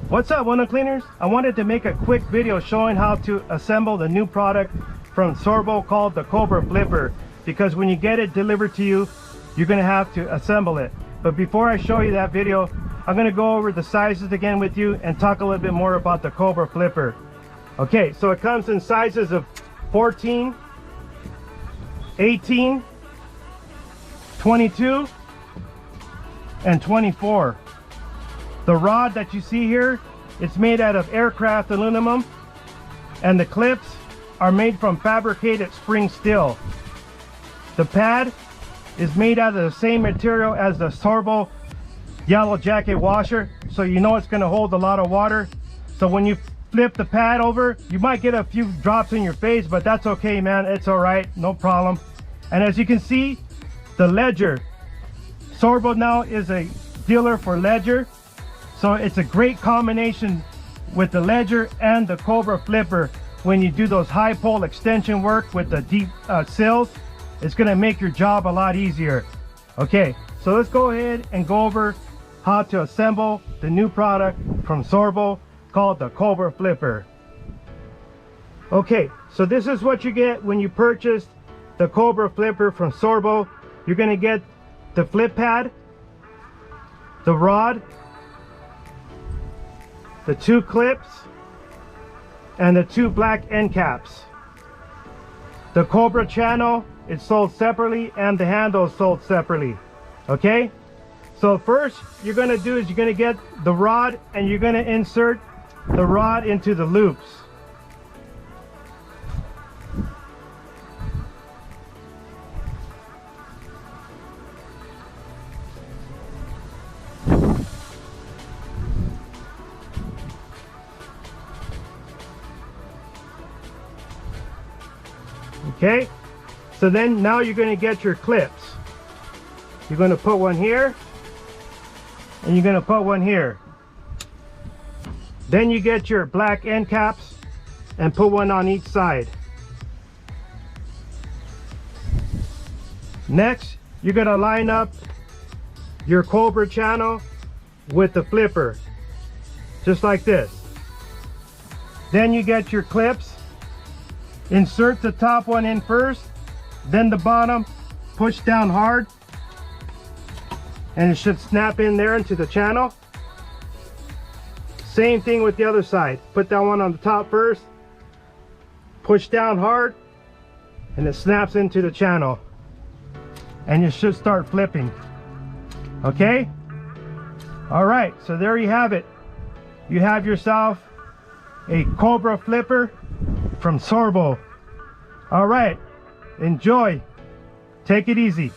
What's up, window cleaners? I wanted to make a quick video showing how to assemble the new product from Sörbo called the Cobra Flipper, because when you get it delivered to you, you're going to have to assemble it. But before I show you that video, I'm going to go over the sizes again with you and talk a little bit more about the Cobra Flipper. Okay, so it comes in sizes of 14, 18, 22, and 24. The rod that you see here, it's made out of aircraft aluminum, and the clips are made from fabricated spring steel. The pad is made out of the same material as the Sörbo yellow jacket washer, so you know it's going to hold a lot of water. So when you flip the pad over, you might get a few drops in your face, but that's okay, man. It's all right, no problem. And as you can see, the ledger, Sörbo now is a dealer for ledger, so it's a great combination with the ledger and the Cobra Flipper. When you do those high pole extension work with the deep sills, it's going to make your job a lot easier. Okay, so let's go ahead and go over how to assemble the new product from Sörbo called the Cobra Flipper. Okay, so this is what you get when you purchase the Cobra Flipper from Sörbo. You're going to get the flip pad, the rod, the 2 clips, and the 2 black end caps. The Cobra channel is sold separately, and the handle is sold separately. Okay, so first you're going to do is you're going to get the rod, and you're going to insert the rod into the loops. Okay, so then now you're going to get your clips. You're going to put one here, and you're going to put one here. Then you get your black end caps and put one on each side. Next, you're going to line up your Cobra channel with the flipper, just like this. Then you get your clips. Insert the top one in first, then the bottom, push down hard, and it should snap in there into the channel. Same thing with the other side. Put that one on the top first, push down hard, and it snaps into the channel. And you should start flipping. Okay? Alright, so there you have it. You have yourself a Cobra Flipper from Sörbo. All right, enjoy. Take it easy.